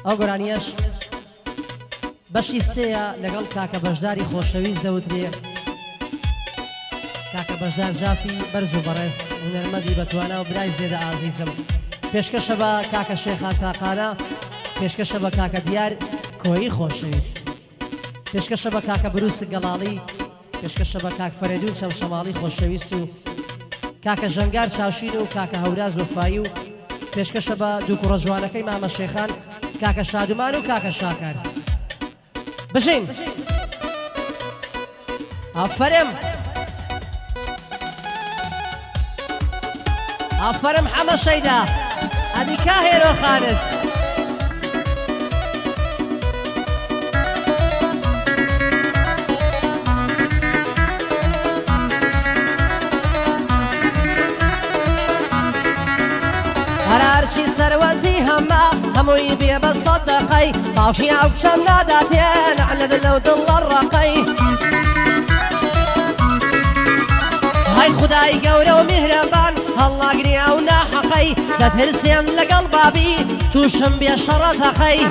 ئەو گۆرانیەش بەشی سێیە لەگەڵ کاکە بەشداری خۆشەویست دەوترێ کاکە بەشدار جافی بەرز و بەڕێز هونەرمەندی بەتوانە و برای زێدە ئازیزم پێشکەشە بە کاکە شێخان تاقانە پێشکەشە بە کاکە دیار کۆیی خۆشەویست پێشکەشە بە کاکە بروس گەڵاڵی پێشکەشە بە کاک فەرێدون شەمشەماڵی خۆشەویست و کاکە ژەنگار چاوشین و کاکە هەوراز وەفایی و پێشکەشە بە دوو کوڕە جوانەکەی مامە شێخان کاکە شادومان و کاکە شاکار بژین ئافەرم ئافەرم حەمە شەیدا ئەدیکا هێرۆ خانت هەرچی سەروەتی هەمە هەمووی بێ بە سەدەقەی باوشی ئەو کچەم ناداتێن عەلەد لەو دڵە ڕەقەی های خودای گەورە و میهرەبان هەڵناگری ئەو ناحەقەی دەترسێم لەگەڵ بابی تووشم بێ شەڕەتەقەی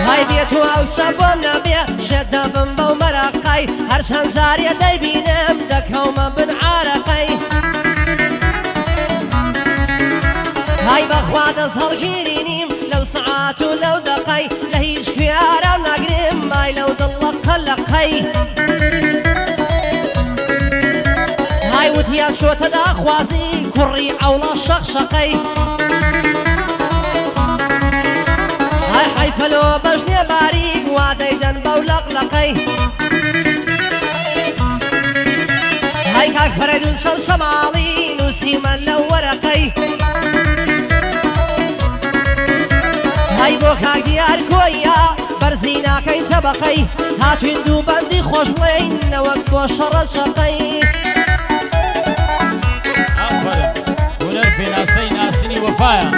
های بێت و ئەو کچە بۆم نەبێ شێت دەبم بەو مەرەقەی هەر چەند جارێ دەیبینم دەکەومە بن عارەقەی های بەخوا دەست هەڵگیری نیم لەو سەعات و لەو دەقەی لە هیچ کوێرام ناگرم مای لەو دڵە قەلەقەی های وتیان چۆتە داخوازی کوڕی ئەوڵە شەقشەقەی های حەیفەلۆ بەژنێ باریک وا دەیدەن بەو لەقلەقەی های کاک فەرێدون شەمشەماڵی نووسیمە لەو وەرەقەی های بۆ کاک دیار کۆیە بەرزی ناکەین تەبەقەی هاتوین دوو بەندی خۆش بڵێین نەوەک بۆ شەڕە شەقەی ئافەرم هونەر پێناسەی ناسینی وەفایە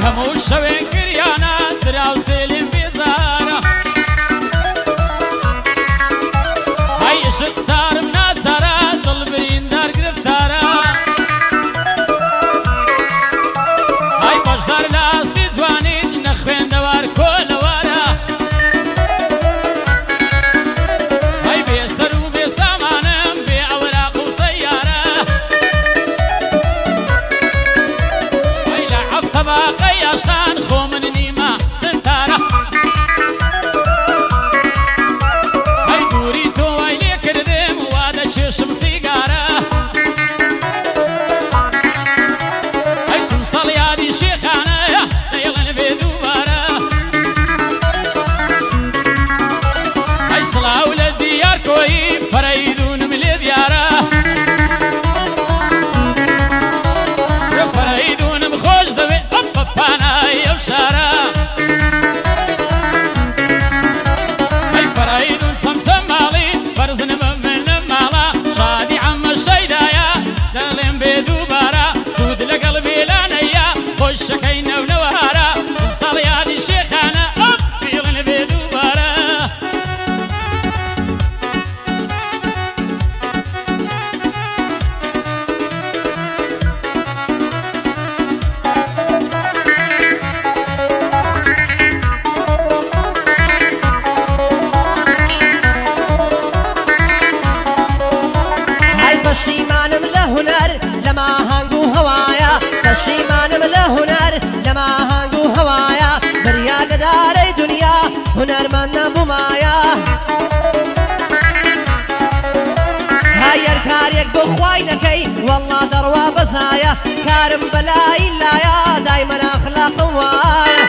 هەموو شەوێن گریانە دراو سێلێن بێزارە های عشق چارم ناچارە دڵ بریندار گرفتارە های بەشدار لە ئاستی جوانیت لە خوێندەوار کۆلەوارە های بێسەر و بێسامانم بێ ئەوراق و سەیارە های لە عەبتەباقەی عشقان خۆ من نیمە سنتارە های دووری تۆ وای لێ کردم وا دەکێشم سیگارە های چوم سەڵ یادی شێخانە دەیڵێن بێ دووبارە های سڵاو لە دیار کۆیی فەرەیدونم لێ دیارە فەرەیدونم خۆش دەوێ پانای ئەو شارە های فەرەیدون شەمشەماڵی بەرزنمە منە ماڵە شادی عەمە شەیدایە دەڵێم بێ دووبارە سوود لەگەڵ بێلانەیە خۆش شەکەی نەونەوارە سەڵ یادی شێخانە ئەپ بیڵێن بێ دووبارە پەشیمانم لە هونەر لەما هەنگ و هەوایە پەشیمانم لە هونەر لەما هەنگ و هەوایە بڕیا لەدارەی دونیا هونەرمەند نەبوومایە هەیەر کارێک بۆ خوای نەکەی وەڵڵا دەڕوا بەزایە کارم بەلای لایە دایمەن ئەخلاقم وایە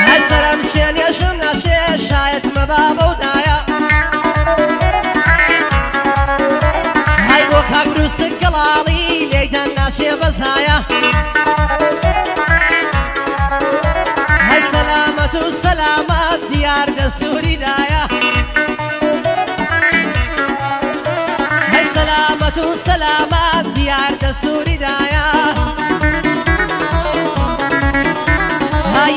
هەر سەرم چێنێشم ناچێ شایەت مەبا بەودایە های بۆ کاک بروسک گەڵاڵی لێیدەن ناچێ بەزایە های سەلامەت و سەلامەت دیار دەسووری دایە سەلامات دیار دەسووری دایە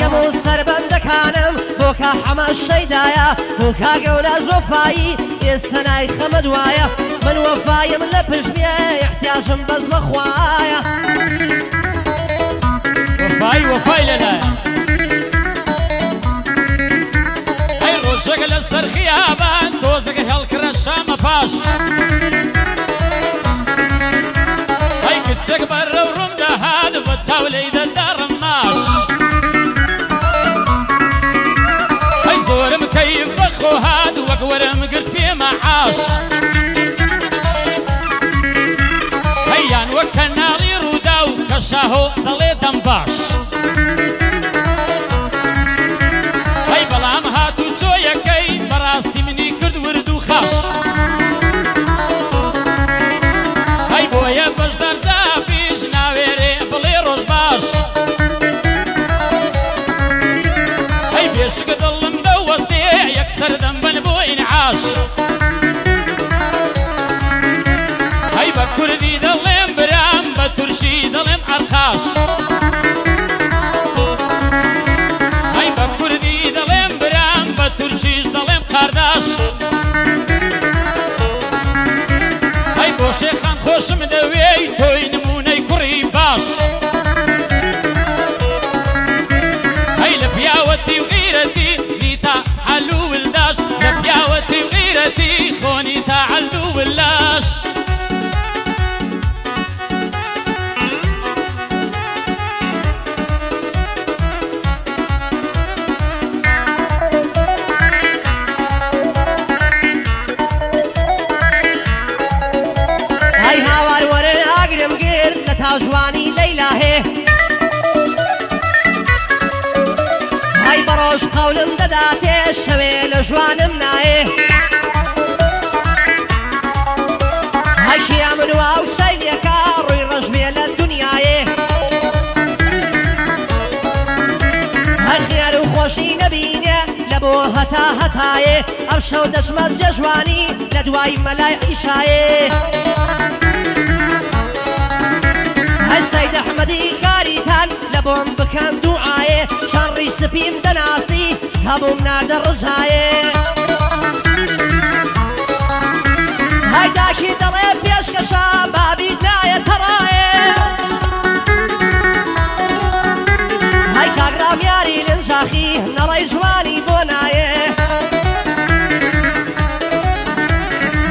هەموو سەربەندەکانم بۆ کا حەمەشەیدایە بۆ کاگەورە زۆفایی ئێستا نای خەمە دوایە من وەفایم لە پشتمێ احتیاجم بەس بەخوایە وفای لەلایە ئەی ڕۆژێکە لە سەر خیابان تۆزێکە هێڵکرە شامە پاش ئەی کچێک بەرەو ڕووم دەهات بە چاو لێی دەدا ڕەماش ئەی زۆرم کەیف بەخۆ هات وەک وەرم گرت پێمە عاش هەیان وەک کەناڵی ڕوودا و کە شاهۆ دەڵێ دەم باش ئەی بەڵام هاتوو چۆیەکەی بەڕاستی منی کرد ورد و خاش ئەی بۆیە بەشدار جاپیش ناوێرێ بڵێ ڕۆژ باش ئەی بێشک دڵم دەوەستێ یەکسەر دەمبەن بۆ ئینعاش ئەی بە کوردی دەڵێم برام بە تورشی دەڵێم ئەرقاش ئەی بە کوردی دەڵێم برام بە تورشیش دەڵێم قارداش ئەی بۆ شێخان خۆشم دەوێی تۆی نمونەی کوڕی باش ئەی لە پیاوەتی و غیرەتی نیتا عەلو ولداش لە پیاوەتی و غیرەتی خۆنی تا عەلو ولاش جوانی لەیلا هێ هەی بەڕۆژ قەولم دەداتێ شەوێ لە ژوانم نایێ هەی شیا من و ئەو سەیلێکە ڕووی ڕەش بێ لە دونیایێ هەر خێر و خۆشی نەبینێ لە بۆ هەتا هەتایێ ئەم شەو دەچمە جەژوانی لە دوای مەلای عیشایێ سەید ئەحمەدی کاریتان لە بۆم بکەن دوعایێ شەڕی سپیم دەناسی هەمووم ناردە ڕزایێ هەیداشی دەڵێ پێشکەشە بابیت نایە تەڕایێ هەی کاگرام یاری لنجاخی نەڵەی جوانی بۆ نایێ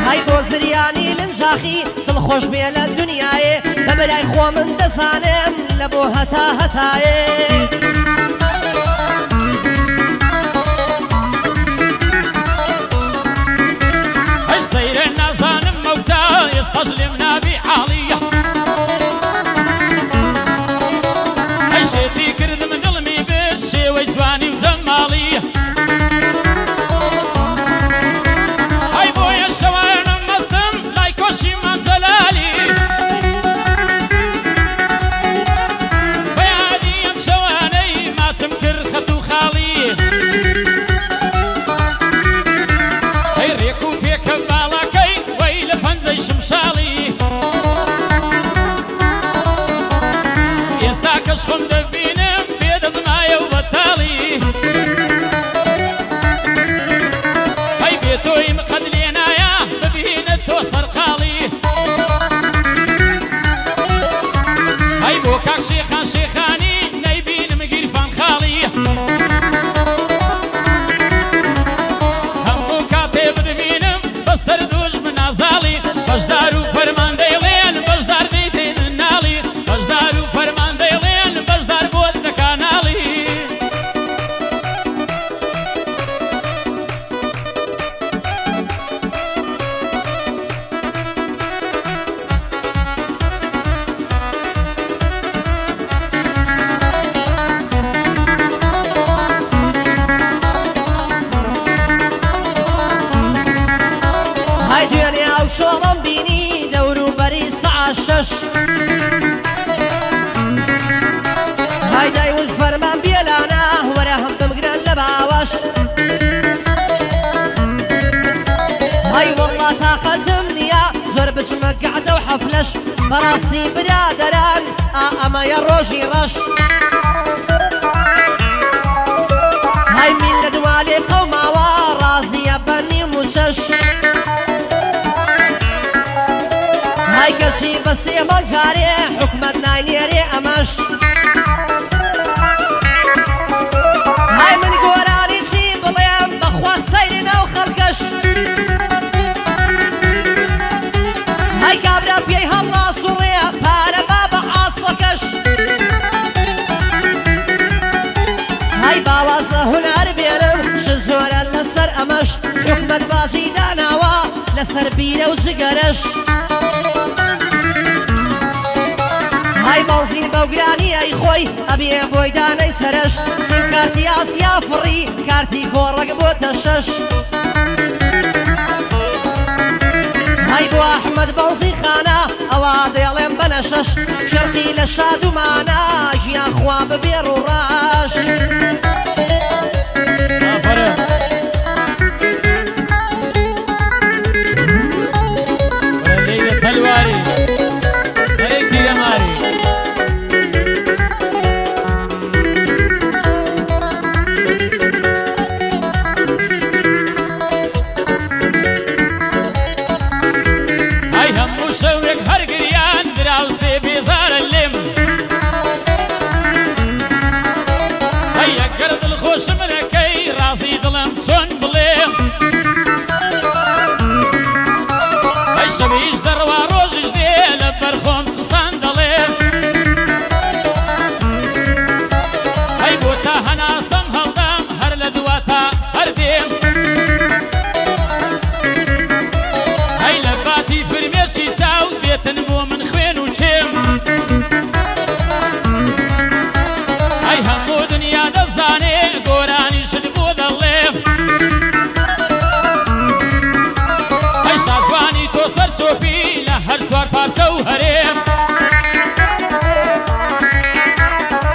هەی بۆ زریانی لنجاخی دڵخۆش بێ لە دنیایێ بە بەلای خۆ من دەزانم لە بۆ هەتا هەتایێ ئەی سەیرە نازانم مەوتا ئێستاش لێم نابی عاڵیە ئەی شێتی کردم دڵمی برد شێوەی جوانی و جەماڵیە ئەی بۆیە شەوانم مەستم لای کۆشی مام جەلالی بەیادی ئەم شەوانەی ماچم کرد خەت و خاڵی ئەی ڕێک و پێکە باڵاکەی وەی لە پەنجەی شمشاڵی ئێستا کەش خۆم دەبینم پێدەزمایە و بەتاڵی ئەی بێ تۆی مقەد لێ نایە ببینە تۆ سەرقاڵی ئەی بۆ کاک شێخان شێخانی نەیبینم گیرفان خاڵی هەموو کاتێ بدبینم بەسەر دوژمن نازاڵی بەشدار و فەرمان دەیڵێن بەشدار دەیتێن ناڵی بەشدار و فەرمان دەیڵێن بەشدار بۆت دەکاناڵی هەی دوێنێ ئەو شۆڵم بینی دەور و بەری سەعە شەش هەی دایول فەرمان بێلانە وەرە هەم بمگرن لە باوەش هەی وەڵڵا تاقەتم نییە زۆر بچمە گەعدە و حەفلەش بەڕاستی برادەران ئەمەیە ڕۆژی ڕەش های میل لە دوالێ قەوماوە ڕازیە بەرنی موچەش های کەچی بە سێمە جارێ حکومەت ناینێرێ ئەمەش های من گۆرانی چی بڵێم بەخوا سەیری ناو خەڵکەش های کابرا پێی هەڵا سوڕێ پارە با بە ئاسڵەکەش های باواز لە هونەر بێنم ش زۆرە لەسەر ئەمەش حکومەت بازی داناوە لەسەر بیرە و جگەرەش های بەڵزین بەوگرانی ئەی خۆی ئەبێ بۆی دانەی سەرش سیم کارتی ئاسیا فڕی کارتی گۆڕەک بۆتە شەش های بۆ ئەحمەد بەڵزی خانە ئەوە دێڵێم بەنە شەش شەرقی لە شادومانە ژیان خوا ببێ ڕوڕاش شەویش دەڕوا ڕۆژش دێ لە بەرخۆم قسان دەڵێم هەی بۆ تا هەناسەم هەڵدام هەر لە دواتا هەردێم هەی لە باتی فرمێرچی چاو بێتن بۆ من خوێن و چێم هەی هەموو دنیا دەزانێ گۆرانیشت بۆ دەڵێم سۆپی لە هەر سوار پارچە و هەرێم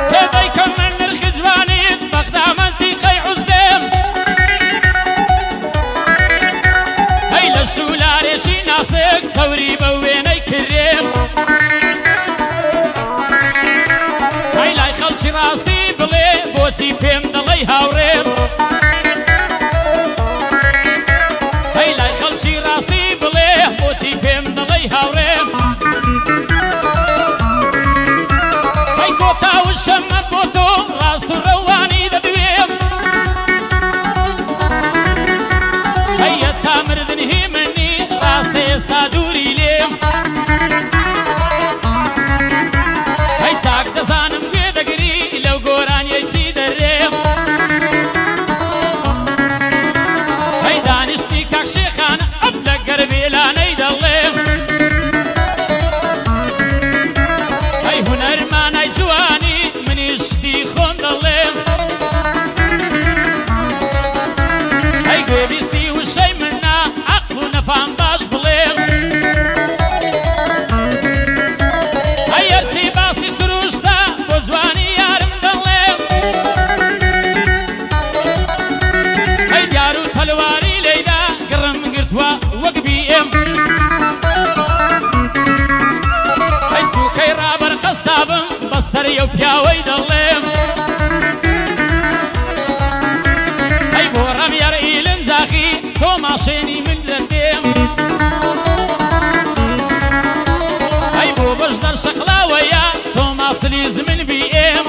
سێدەی کە من نرخی جوانیت بەغدا مەنتیقەی عوزێم هەی لە شولارێکی ناسک چەوری بە وێنەی کڕێم هەی لای خەڵکی ڕاستی بڵێ بۆچی پێم دەڵێی هاوڕێم هەی لای خەڵکی ڕاستی بڵێ بۆچی پێم دەڵێی هاوڕێم هەی کۆتاوت شەمە بۆ تۆ ڕاست و ڕەوانی دەدوێم هەی هەتا مردن هی منی ڕاستە ئێستا دووری لێم هەی چاک دەزانم گوێ دەگری لەو گۆرانیەی دەرێم هەی دانیشتی کاک شێخانە ئەب لە گەربێلانەی دەڵێم هەی هونەرمانای جوانی منیش شتی خۆم دەڵێم هەی گوێبیستی وشەی منە عەقڵ و نەفام باش بڵێم هەی هەرچی باسی سروشتە بۆ جوانی یارم دەڵێم هەی دیار و تەلواری لێیدا گڕم گرتووە وەک بیم هەی چووکەی ڕابەر قەسابم بەسەری و پیاوەی دەڵێم هەی بۆ ڕەمیەر ئیلنجاخی تۆ ماشێنی من دەردێم هەی بۆ بەشدەر شەقلاوەیە تۆ ماسلی زمن بیم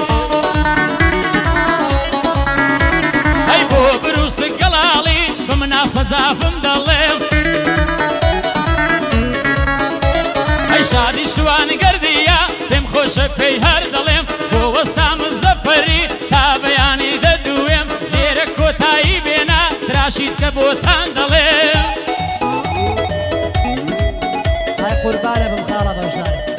هەی بۆ بروسک گەڵاڵی بمناسە جافم دەڵێم هەی شادی شوان گەردیە پێم خۆشە پێی هەر دەڵێم بۆ وەستا مزەفەری تا بەیانی دەدوێم لێرە کۆتایی بێنە تراشیت کە بۆتان دەڵێم های قوربانە بم خاڵە بەشدار